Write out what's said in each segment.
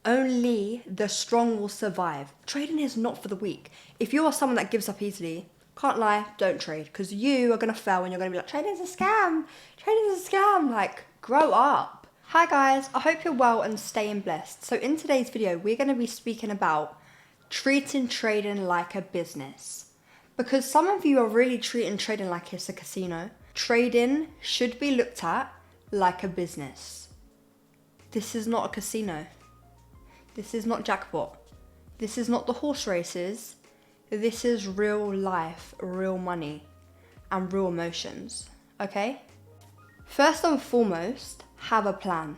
Only the strong will survive. Trading is not for the weak. If you are someone that gives up easily, can't lie, don't trade, because you are going to fail and you're going to be like, trading's a scam, trading's a scam. Like, grow up. Hi guys, I hope you're well and staying blessed. So in today's video, we're going to be speaking about treating trading like a business. Because some of you are really treating trading like it's a casino. Trading should be looked at like a business. This is not a casino. This is not jackpot. This is not the horse races. This is real life, real money, and real emotions, okay? First and foremost, have a plan.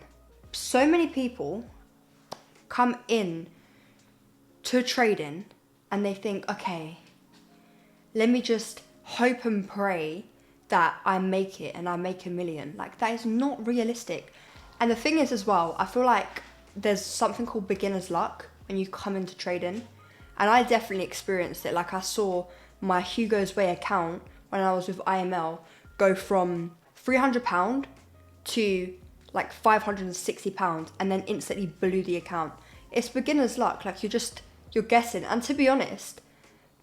So many people come in to trading and they think, okay, let me just hope and pray that I make it and I make $1 million. Like, that is not realistic. And the thing is as well, I feel like there's something called beginner's luck when you come into trading. And I definitely experienced it. Like, I saw my Hugo's Way account when I was with IML go from £300 to like £560 and then instantly blew the account. It's beginner's luck. Like, you're guessing. And to be honest,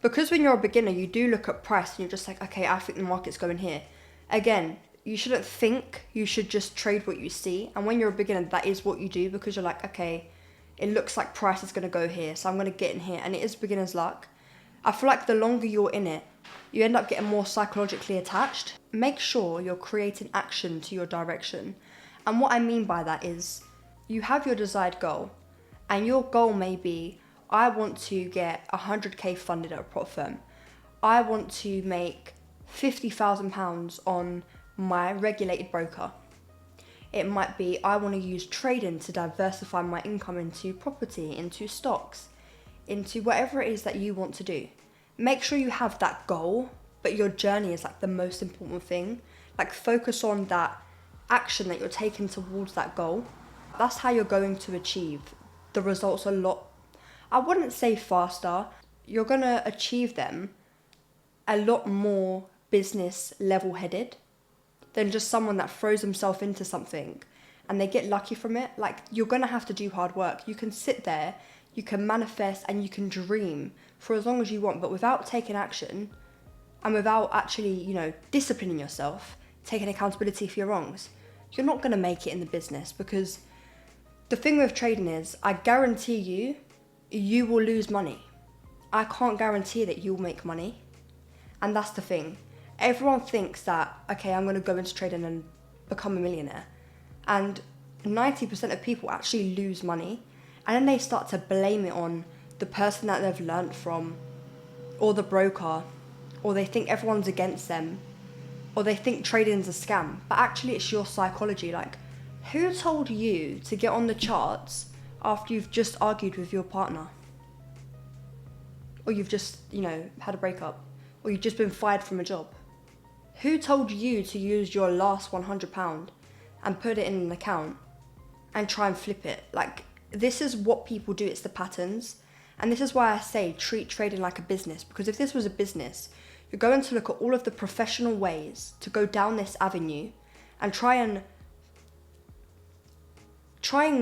because when you're a beginner, you do look at price and you're just like, okay, I think the market's going here. Again, you shouldn't think, you should just trade what you see. And when you're a beginner, that is what you do, because you're like, okay, it looks like price is going to go here, so I'm going to get in here. And it is beginner's luck. I feel like the longer you're in it, you end up getting more psychologically attached. Make sure you're creating action to your direction. And what I mean by that is, you have your desired goal. And your goal may be, I want to get 100k funded at a prop firm. I want to make £50,000 on my regulated broker. It might be, I want to use trading to diversify my income into property, into stocks, into whatever it is that you want to do. Make sure you have that goal, but your journey is like the most important thing. Like, focus on that action that you're taking towards that goal. That's how you're going to achieve the results a lot, I wouldn't say faster. You're going to achieve them a lot more business level-headed than just someone that throws himself into something and they get lucky from it. Like, you're going to have to do hard work. You can sit there, you can manifest, and you can dream for as long as you want, but without taking action and without actually, disciplining yourself, taking accountability for your wrongs, you're not going to make it in the business. Because the thing with trading is, I guarantee you will lose money. I can't guarantee that you'll make money. And that's the thing. Everyone thinks that, okay, I'm going to go into trading and become a millionaire. And 90% of people actually lose money. And then they start to blame it on the person that they've learnt from, or the broker, or they think everyone's against them, or they think trading's a scam. But actually it's your psychology. Like, who told you to get on the charts after you've just argued with your partner? Or you've just, had a breakup? Or you've just been fired from a job? Who told you to use your last £100 and put it in an account and try and flip it? Like, this is what people do. It's the patterns. And this is why I say treat trading like a business. Because if this was a business, you're going to look at all of the professional ways to go down this avenue and try and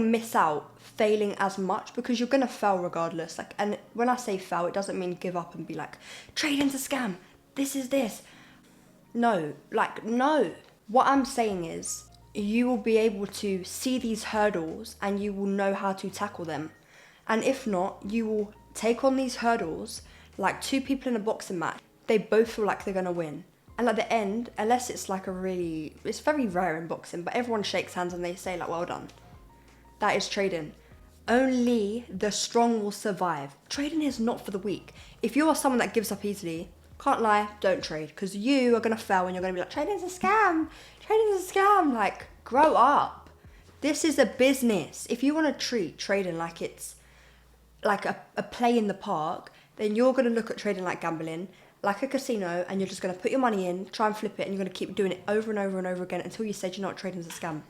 miss out failing as much, because you're going to fail regardless. Like, and when I say fail, it doesn't mean give up and be like, trading's a scam, this is this. No. What I'm saying is, you will be able to see these hurdles and you will know how to tackle them. And if not, you will take on these hurdles like two people in a boxing match. They both feel like they're going to win. And at the end, unless it's like it's very rare in boxing, but everyone shakes hands and they say like, well done. That is trading. Only the strong will survive. Trading is not for the weak. If you are someone that gives up easily, can't lie, don't trade, because you are going to fail and you're going to be like, trading's a scam, trading's a scam. Like, grow up. This is a business. If you want to treat trading like it's like a play in the park, then you're going to look at trading like gambling, like a casino, and you're just going to put your money in, try and flip it, and you're going to keep doing it over and over and over again until you say, you know what, trading's a scam.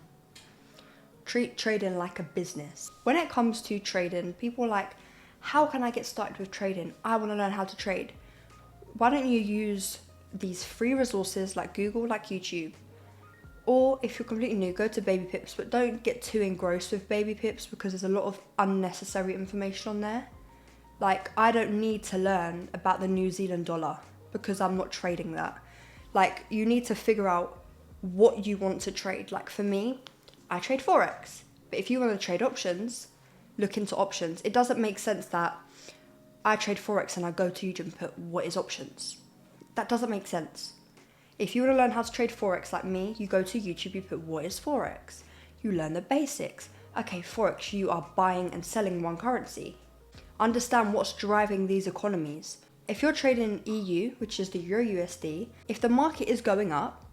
Treat trading like a business. When it comes to trading, people are like, how can I get started with trading? I want to learn how to trade. Why don't you use these free resources like Google, like YouTube, Or if you're completely new, go to baby pips, but don't get too engrossed with baby pips because there's a lot of unnecessary information on there. Like, I don't need to learn about the New Zealand dollar because I'm not trading that. Like, you need to figure out what you want to trade. Like, for me, I trade Forex. But if you want to trade options, look into options. It doesn't make sense that I trade Forex and I go to YouTube and put, what is options? That doesn't make sense. If you want to learn how to trade Forex like me, you go to YouTube, you put, what is Forex? You learn the basics. Okay, Forex, you are buying and selling one currency. Understand what's driving these economies. If you're trading EU, which is the Euro USD, if the market is going up,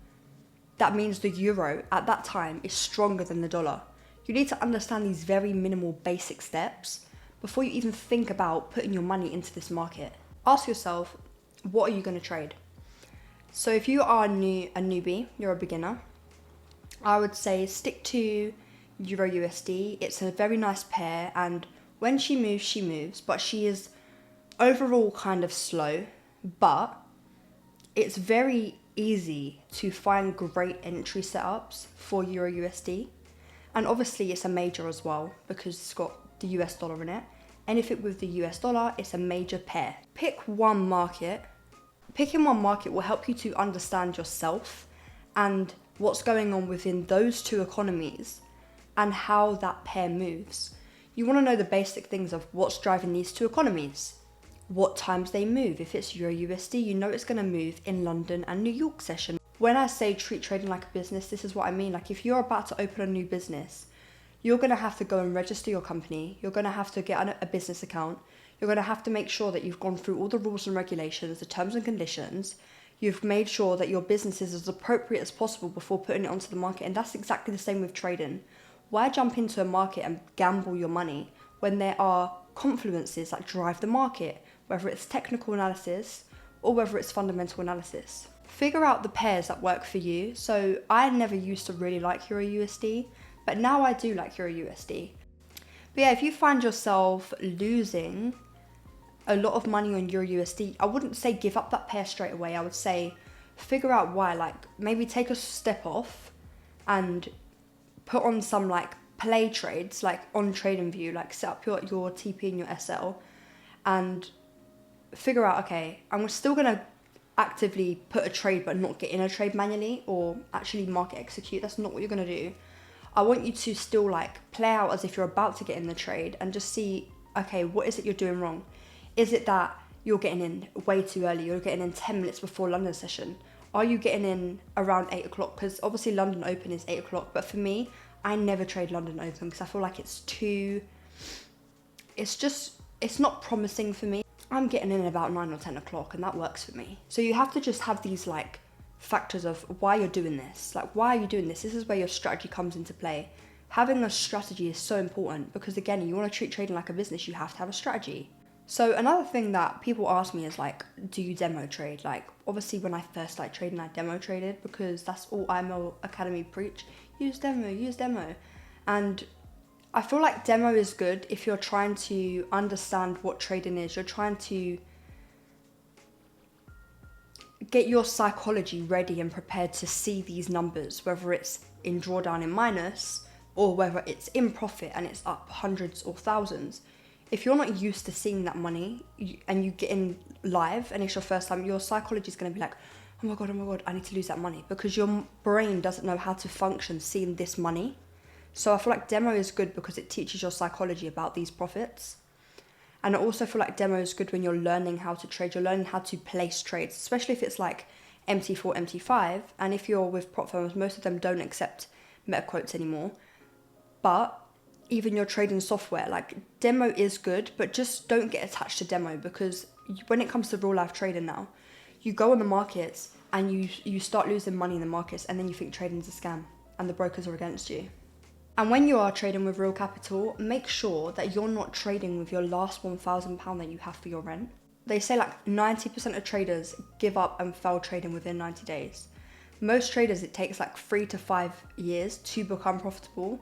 that means the euro at that time is stronger than the dollar. You need to understand these very minimal basic steps before you even think about putting your money into this market. Ask yourself, what are you going to trade? So if you are a newbie, you're a beginner, I would say stick to Euro USD. It's a very nice pair, and when she moves, but she is overall kind of slow, but it's very easy to find great entry setups for Euro USD. And obviously it's a major as well because it's got the US dollar in it. Anything with the US dollar, it's a major pair. Pick one market. Picking one market will help you to understand yourself and what's going on within those two economies and how that pair moves. You want to know the basic things of what's driving these two economies, what times they move. If it's Euro USD, you know it's going to move in London and New York session. When I say treat trading like a business, this is what I mean. Like, if you're about to open a new business, you're going to have to go and register your company. You're going to have to get a business account. You're going to have to make sure that you've gone through all the rules and regulations, the terms and conditions. You've made sure that your business is as appropriate as possible before putting it onto the market. And that's exactly the same with trading. Why jump into a market and gamble your money when there are confluences that drive the market, whether it's technical analysis or whether it's fundamental analysis? Figure out the pairs that work for you. So I never used to really like Euro USD, but now I do like Euro USD. But yeah, if you find yourself losing a lot of money on Euro USD, I wouldn't say give up that pair straight away. I would say figure out why. Like, maybe take a step off and put on some like play trades, like on TradingView, like set up your TP and your SL and figure out, okay, I'm still going to actively put a trade but not get in a trade manually or actually market execute. That's not what you're going to do. I want you to still like play out as if you're about to get in the trade and just see, okay, what is it you're doing wrong? Is it that you're getting in way too early? You're getting in 10 minutes before London session? Are you getting in around 8 o'clock? Because obviously London Open is 8 o'clock, but for me, I never trade London Open because I feel like it's not promising for me. I'm getting in about 9 or 10 o'clock and that works for me. So you have to just have these like factors of why you're doing this. Like, why are you doing this? This is where your strategy comes into play. Having a strategy is so important because, again, you want to treat trading like a business, you have to have a strategy. So another thing that people ask me is like, do you demo trade? Like, obviously when I first started trading, I demo traded because that's all IMO Academy preach. Use demo. And I feel like demo is good if you're trying to understand what trading is. You're trying to get your psychology ready and prepared to see these numbers, whether it's in drawdown in minus or whether it's in profit and it's up hundreds or thousands. If you're not used to seeing that money and you get in live and it's your first time, your psychology is going to be like, oh my God, I need to lose that money, because your brain doesn't know how to function seeing this money. So I feel like demo is good because it teaches your psychology about these profits. And I also feel like demo is good when you're learning how to trade, you're learning how to place trades, especially if it's like MT4, MT5. And if you're with prop firms, most of them don't accept meta quotes anymore. But even your trading software, like demo is good, but just don't get attached to demo, because when it comes to real life trading now, you go on the markets and you start losing money in the markets and then you think trading is a scam and the brokers are against you. And when you are trading with real capital, make sure that you're not trading with your last £1,000 that you have for your rent. They say like 90% of traders give up and fail trading within 90 days. Most traders, it takes like 3 to 5 years to become profitable.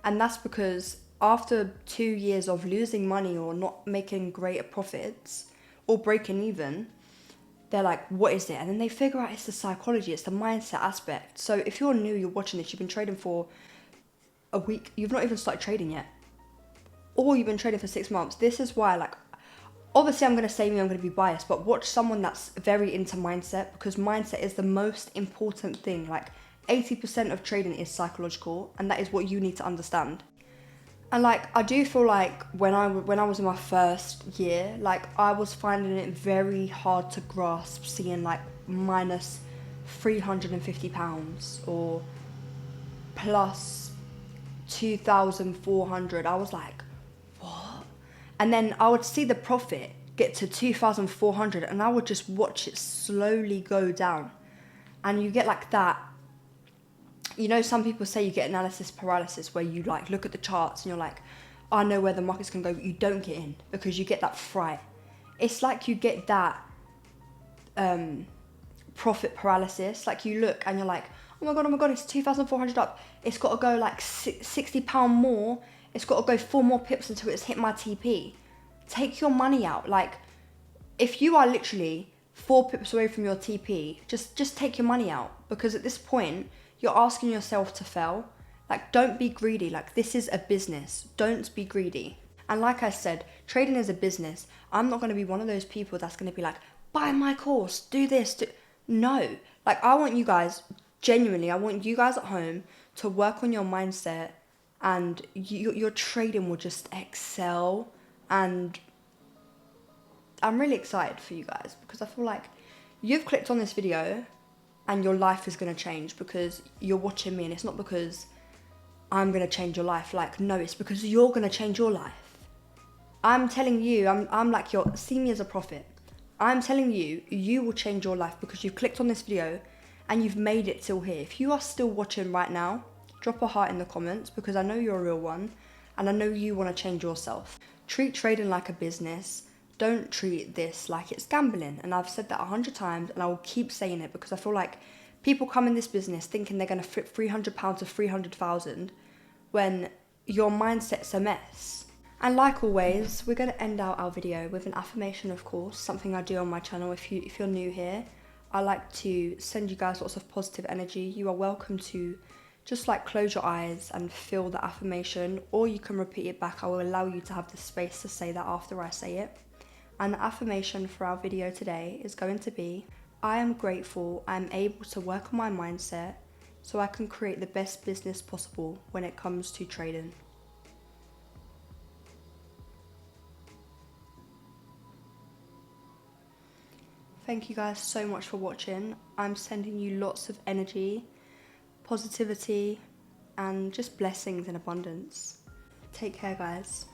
And that's because after 2 years of losing money or not making greater profits or breaking even, they're like, what is it? And then they figure out it's the psychology, it's the mindset aspect. So if you're new, you're watching this, you've been trading for a week, you've not even started trading yet, or you've been trading for 6 months. This is why, like, obviously I'm going to say I'm going to be biased, but watch someone that's very into mindset, because mindset is the most important thing. Like 80% of trading is psychological, and that is what you need to understand. And like, I do feel like when I was in my first year, like I was finding it very hard to grasp seeing like minus £350 or plus 2,400. I was like, what? And then I would see the profit get to 2,400 and I would just watch it slowly go down. And you get like that. You know, some people say you get analysis paralysis, where you like look at the charts and you're like, I know where the market's gonna go, but you don't get in because you get that fright. It's like you get that profit paralysis. Like you look and you're like, oh my god, it's 2,400 up. It's got to go like £60 more. It's got to go 4 more pips until it's hit my TP. Take your money out. Like, if you are literally 4 pips away from your TP, just take your money out, because at this point you're asking yourself to fail. Like, don't be greedy. Like, this is a business. Don't be greedy. And like I said, trading is a business. I'm not going to be one of those people that's going to be like, buy my course, do this. No. Like, I want you guys, genuinely, I want you guys at home to work on your mindset, and your trading will just excel. And I'm really excited for you guys, because I feel like you've clicked on this video and your life is going to change because you're watching me, and it's not because I'm going to change your life. Like, no, it's because you're going to change your life. I'm telling you, I'm like, see me as a prophet. I'm telling you, you will change your life because you've clicked on this video and you've made it till here. If you are still watching right now, drop a heart in the comments, because I know you're a real one and I know you want to change yourself. Treat trading like a business. Don't treat this like it's gambling. And I've said that 100 times and I will keep saying it, because I feel like people come in this business thinking they're going to flip £300 to 300,000 when your mindset's a mess. And like always, we're going to end out our video with an affirmation, of course, something I do on my channel. If you're new here, I like to send you guys lots of positive energy. You are welcome to just like close your eyes and feel the affirmation, or you can repeat it back. I will allow you to have the space to say that after I say it. And the affirmation for our video today is going to be, I am grateful I'm able to work on my mindset so I can create the best business possible when it comes to trading. Thank you guys so much for watching. I'm sending you lots of energy, positivity, and just blessings in abundance. Take care, guys.